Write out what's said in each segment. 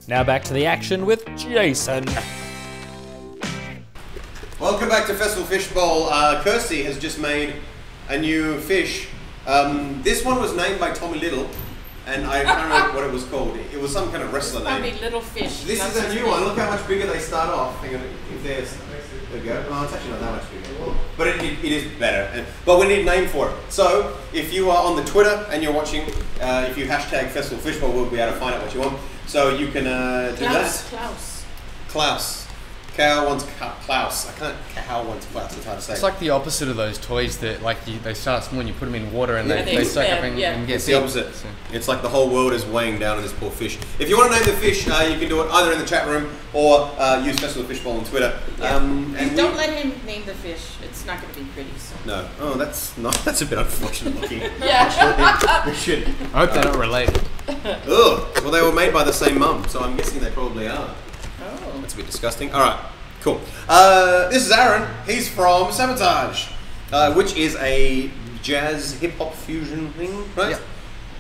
Now back to the action with Jason. Welcome back to Festival Fishbowl. Kirsty has just made a new fish. This one was named by Tommy Little, and I can't remember what it was called. It was some kind of wrestler name. Probably Little Fish. This is a new one. Look how much bigger they start off. Hang on, if there's... There we go. Oh, it's actually not that much bigger. But it is better. But we need a name for it. So, if you are on the Twitter and you're watching, if you hashtag Festival Fishbowl, we'll be able to find out what you want. So you can do that. Klaus. Cow wants Klaus. Cow wants Klaus. It's hard to say. It's like the opposite of those toys that they start small and you put them in water and they suck up and get It's the opposite. So. It's like the whole world is weighing down on this poor fish. If you want to name the fish, you can do it either in the chat room or use Festival Fishbowl on Twitter. Yeah. And don't let him name the fish. It's not going to be pretty. So. No. Oh, that's a bit unfortunate looking. Yeah. We should. I hope they're not related. Ugh. Well, they were made by the same mum, so I'm guessing they probably are. Oh. That's a bit disgusting. All right. Cool. This is Aaron. He's from Sabotage, which is a jazz hip-hop fusion thing, right? Yep.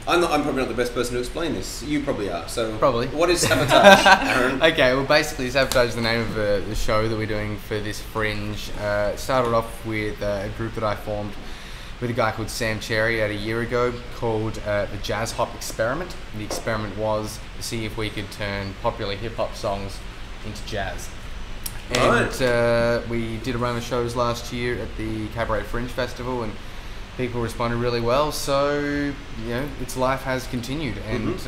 I'm probably not the best person to explain this. You probably are. So probably. What is Sabotage, Aaron? Okay, well basically Sabotage is the name of the show that we're doing for this Fringe. It started off with a group that I formed with a guy called Sam Cherry a year ago called the Jazz Hop Experiment. And the experiment was to see if we could turn popular hip-hop songs into jazz. And we did a run of shows last year at the Cabaret Fringe Festival, and people responded really well. So its life has continued, and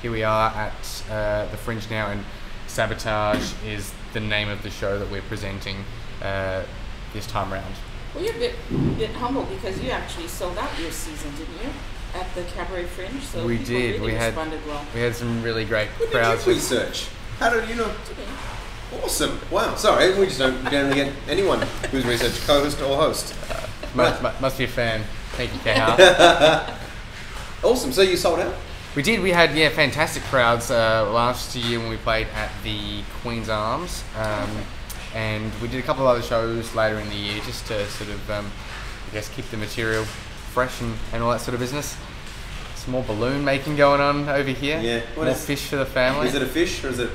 here we are at the Fringe now. And Sabotage is the name of the show that we're presenting this time around. Well, you're a bit humble because you actually sold out your season, didn't you? At the Cabaret Fringe, so we people did. Really responded well. We had some really great What crowds. did you research? How did you know? Awesome! Wow. Sorry, we just don't generally get anyone who's research co-host or host. Must be a fan. Thank you, KH. Awesome. So you sold out? We did. We had fantastic crowds last year when we played at the Queen's Arms, and we did a couple of other shows later in the year just to sort of, I guess, keep the material fresh and all that sort of business. Some more balloon making going on over here. Yeah. More fish for the family. Is it a fish or is it?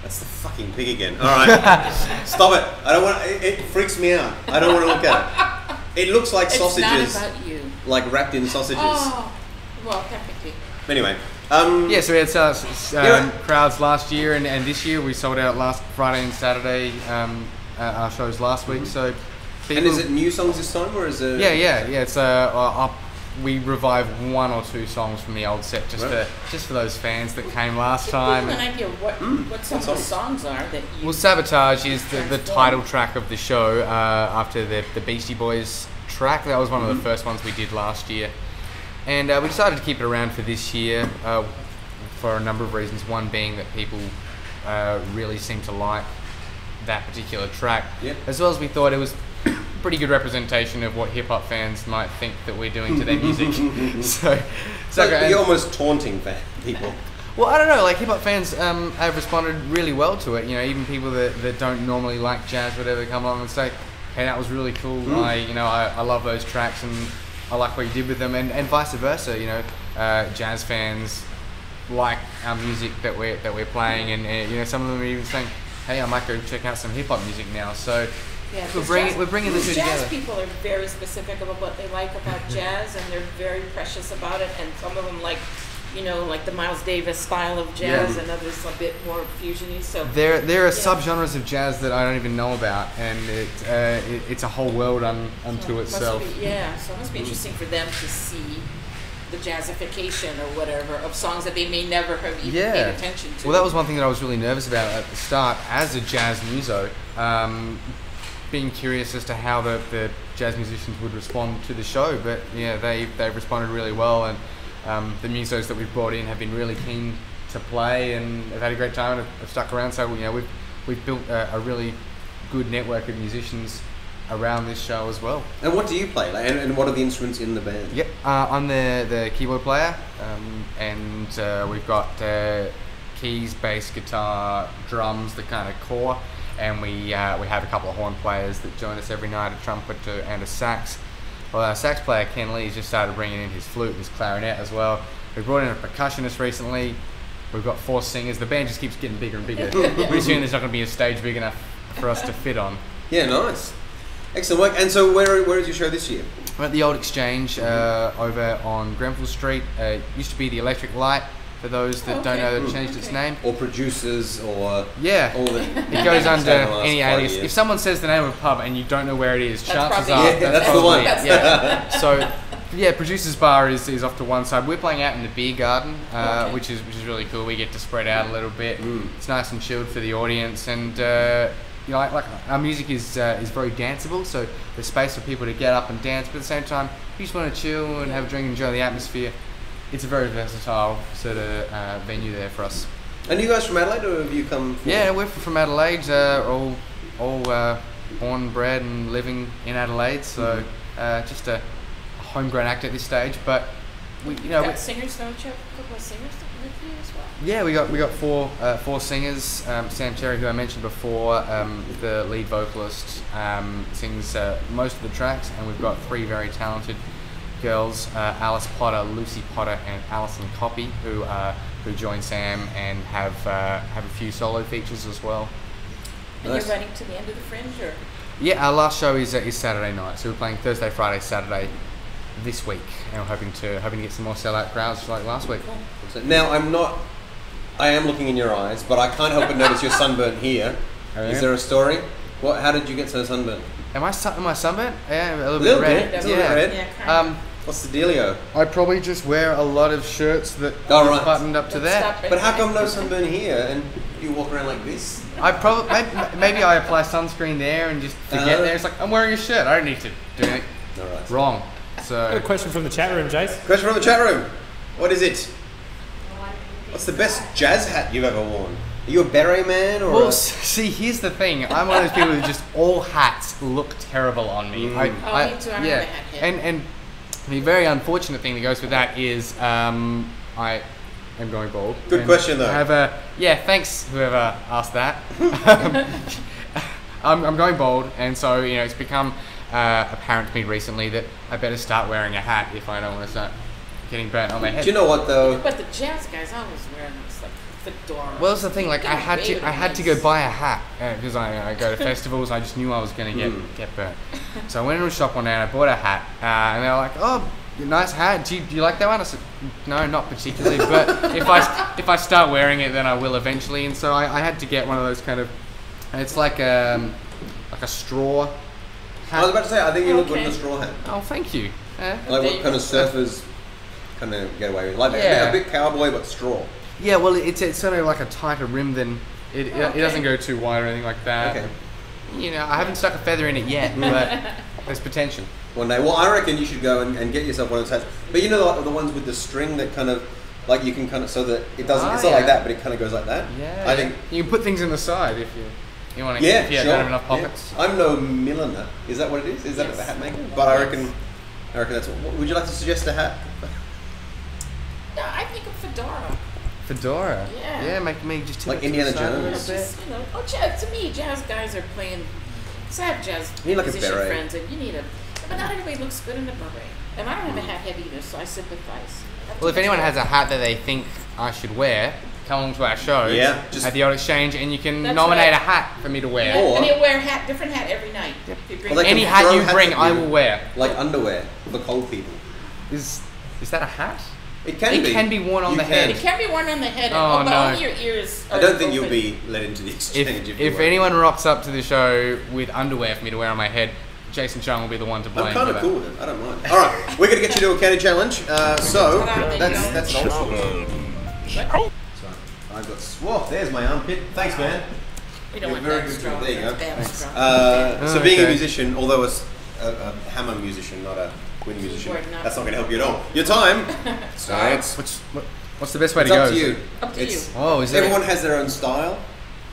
That's the fucking pig again. All right, stop it. I don't want. It freaks me out. I don't want to look at it. It looks like sausages. It's not about you. Like wrapped in sausages. Oh, well, technically. Anyway. So we had crowds last year, and this year we sold out last Friday and Saturday our shows last week. So, and is it new songs this time, or is it? Yeah. It's we revive one or two songs from the old set just for those fans that came last time. Give an idea of what some of the songs are that you. Well, Sabotage is the title track of the show after the Beastie Boys track. That was one of the first ones we did last year. And we decided to keep it around for this year for a number of reasons. One being that people really seem to like that particular track, as well as we thought it was a pretty good representation of what hip hop fans might think that we're doing to their music. so you're almost taunting people. Well, I don't know. Like hip hop fans have responded really well to it. Even people that don't normally like jazz, whatever, come along and say, "Hey, that was really cool. I love those tracks and I like what you did with them," and vice versa. Jazz fans like our music that we're playing, and some of them are even saying, "Hey, I might go check out some hip hop music now." So we're bringing the two together. Jazz people are very specific about what they like about jazz, and they're very precious about it. And some of them like the Miles Davis style of jazz, and others a bit more fusiony. So there are subgenres of jazz that I don't even know about, and it's a whole world unto itself. So it must be interesting for them to see the jazzification or whatever of songs that they may never have even paid attention to. Well, that was one thing that I was really nervous about at the start as a jazz muso, being curious as to how the jazz musicians would respond to the show. But they've responded really well, and the musos that we've brought in have been really keen to play and have had a great time and have stuck around. So we've built a really good network of musicians around this show as well. And what do you play? And what are the instruments in the band? Yep, I'm the keyboard player, and we've got keys, bass, guitar, drums, the kind of core, and we have a couple of horn players that join us every night, a trumpet and a sax. Well, our sax player Ken Lee's just started bringing in his flute and his clarinet as well. We brought in a percussionist recently, We've got 4 singers. The band just keeps getting bigger and bigger. Pretty soon there's not going to be a stage big enough for us to fit on. Yeah, nice. Excellent work. And so where is your show this year? We're at the Old Exchange over on Grenfell Street. It used to be the Electric Light, for those that don't know that it changed its name. Or Producers, or... Yeah. All the it goes under any 40 alias. years. If someone says the name of a pub and you don't know where it is, chances probably are it. That's the probably one. it. Yeah. So, yeah, Producers Bar is off to one side. We're playing out in the beer garden, which is really cool. We get to spread out a little bit. It's nice and chilled for the audience, and you know, like our music is very danceable. So there's space for people to get up and dance, but at the same time, you just want to chill and have a drink and enjoy the atmosphere. It's a very versatile sort of venue there for us. And you guys from Adelaide, or have you come from... Yeah, we're from Adelaide, all born, bred and living in Adelaide, so just a homegrown act at this stage, but we, you know... Got singers, don't you? A couple of singers that live here as well? Yeah, we got four singers. Sam Cherry, who I mentioned before, the lead vocalist, sings most of the tracks, and we've got 3 very talented girls, Alice Potter, Lucy Potter, and Alison Coppy, who join Sam and have a few solo features as well. And you're running to the end of the Fringe, or? Yeah, our last show is Saturday night, so we're playing Thursday, Friday, Saturday this week, and we're hoping to get some more sellout crowds like last week. Cool. Now I am looking in your eyes, but I can't help but notice you're sunburnt here. Is there a story? How did you get so sunburnt? Am I sunburnt? Yeah, a little bit red. A little bit red. Yeah, What's the dealio? I probably just wear a lot of shirts that right. buttoned up to there. But how come no sunburn here and you walk around like this? I probably maybe I apply sunscreen there and just forget there. It's like, I'm wearing a shirt. I don't need to do it. All right. Wrong. So A question from the chat room, Jace. Question from the chat room. What is it? What's the best jazz hat you've ever worn? Are you a beret man or? Well, see, here's the thing. I'm one of those people who just all hats look terrible on me. me too. I don't have a hat yet. And the very unfortunate thing that goes with that is I am going bald. Good question though. I have thanks whoever asked that. I'm going bald, and so it's become apparent to me recently that I better start wearing a hat if I don't want to start getting burnt on my head. Do you know what though? But the jazz guys always wear this like fedora. Well, that's the thing. Like I had to go buy a hat because I go to festivals. I just knew I was going to get burnt. So I went into a shop one day and I bought a hat, and they were like, "Oh, nice hat. Do you like that one?" I said, "No, not particularly. But if I start wearing it, then I will eventually." And so I had to get one of those kind of. And it's like a straw hat. I was about to say, I think you look good in a straw hat. Oh, thank you. Like what kind of surfers kind of get away with? Like a bit cowboy but straw. Yeah, well, it's sort of like a tighter rim than it doesn't go too wide or anything like that. Okay. I haven't stuck a feather in it yet, but there's potential. One day. Well, I reckon you should go and get yourself one of those hats. But you know the ones with the string that kind of, like you can kind of, so that it doesn't, it's not like that, but it kind of goes like that. Yeah. I think you can put things in the side if you want to. Yeah, if you sure. don't have enough pockets. Yeah. I'm no milliner. Is that what it is? Is that the hat maker? But I reckon that's what. Would you like to suggest a hat? No, I think a fedora. Fedora. Yeah. Yeah, make me just like Indiana Jones. Just, jazz, to me, jazz guys are playing. So I have jazz you need like musician a beret. friends, and you need but not everybody looks good in a beret. And I don't have a hat head either, so I sympathize. Well, if anyone has a hat that they think I should wear, come along to our show at the Old Exchange, and you can nominate a hat for me to wear. Yeah, and you wear a different hat every night. Yep. If you bring Any hat you bring, I will wear. Like underwear for cold people. Is that a hat? It can be worn on the head. It can be worn on the head, Oh, but no. only your ears are I don't think open. you'll be let into the exchange If anyone rocks up to the show with underwear for me to wear on my head, Jason Chung will be the one to blame. I'm kind of cool with it. I don't mind. All right, we're going to get you to a candy challenge. So that's old school. So I've got swap. There's my armpit. Thanks, man. We don't You're want very that good. strong. There you go. That strong. So being a musician, although a hammer musician, not a wind musician, that's not going to help you at all. Your time starts. What's the best way It's to go? up to you. Up to you. Oh, is it? Everyone has their own style,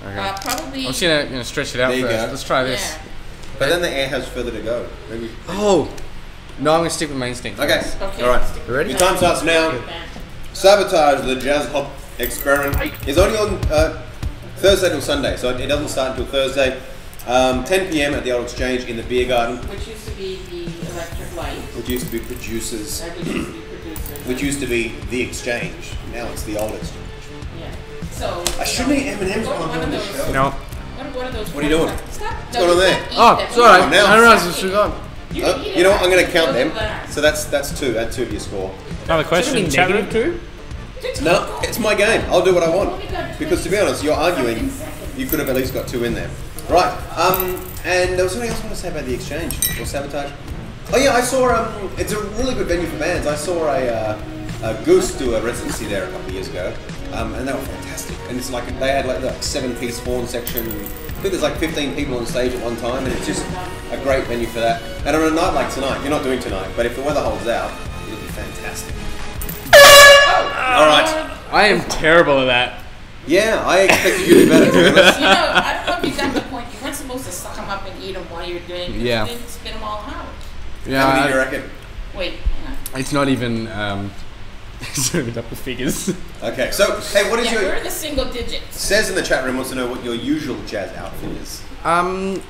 Probably. I'm just gonna stretch it out There you first. go. Let's try this. Yeah. but then the air has further to go. Maybe. Oh, no, I'm gonna stick with my instinct. Okay. Okay. All right. You ready? Your time starts now. Sabotage, the jazz hop experiment, is only on Thursday till Sunday, so it doesn't start until Thursday. 10 p.m. at the Old Exchange in the beer garden, Which used to be the Electric Light. which used to be Producers, That used to be Producers. which used to be the Exchange. Now it's the Old Exchange. Yes. So. I shouldn't eat M&M's while I'm doing this show. No. What are those? What are you doing? Stop. What's going on there? Oh, sorry. Oh, now. I realised it's forgotten. You know what? I'm going to count them. So that's two. Add 2 to your score. Another question in the chat room. -2? No, it's my game. I'll do what I want. Because to be honest, you're arguing. You could have at least got 2 in there. Right. And there was something else I want to say about the exchange or Sabotage. Oh yeah, I saw. It's a really good venue for bands. I saw a Goose do a residency there a couple of years ago, and they were fantastic. And it's like they had like 7-piece horn section. I think there's like 15 people on stage at one time, and it's just a great venue for that. And on a night like tonight, you're not doing tonight, but if the weather holds out, it'll be fantastic. All right. I am terrible at that. Yeah, I expected you to be better. To be honest. You know, I don't know if you got the point. You weren't supposed to suck them up and eat them while you're doing it. Yeah. You didn't spit them all out. How many do you reckon? Wait, hang on. It's not even double figures. Okay, so hey, what is Yeah, your? we're in the single digits. Says in the chat room wants to know what your usual jazz outfit is. I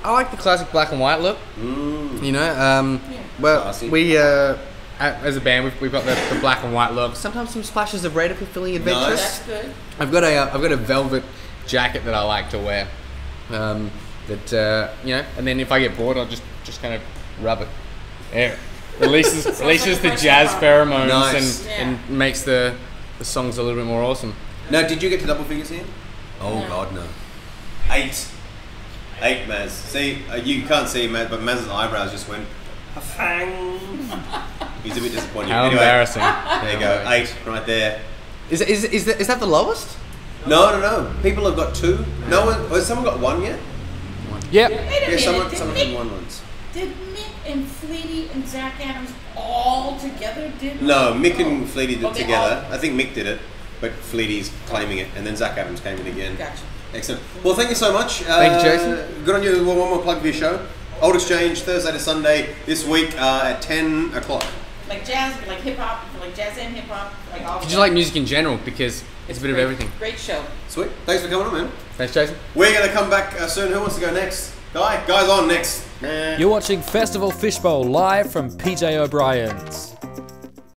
like the classic black and white look. You know, Yeah. well, Classy. we as a band we've got the black and white look. Sometimes some splashes of red if we're feeling adventurous. That's good. I've got a velvet jacket that I like to wear. You know, and then if I get bored, I'll just kind of rub it. There, releases the jazz pheromones Nice. and makes the songs a little bit more awesome. Now, did you get to double figures here? Oh No. God, no. 8, Maz. See, you can't see Maz, but Maz's eyebrows just went. Fang. He's a bit disappointed. How Anyway, embarrassing! there you go, 8 right there. Is that the lowest? No. People have got 2. No one. Has someone got 1 yet? Yep. Wait a Yeah, minute. someone Did had Mick, 1 once. did Mick and Fleety and Zach Adams all together did? No, Mick Oh. and Fleety did Oh, it they together. all- I think Mick did it, but Fleety's claiming it, and then Zach Adams came in again. Gotcha. Excellent. Well, thank you so much. Thank you, Jason. Good on you. One more plug for your show. Old Exchange, Thursday to Sunday this week at 10 o'clock. Like jazz, like hip hop, like jazz and hip hop, like all. Did you like music in general? Because it's a bit of great. everything. Great show. Sweet. Thanks for coming on, man. Thanks, Jason. We're going to come back soon. Who wants to go next? Guy's on next. You're watching Festival Fishbowl live from PJ O'Brien's.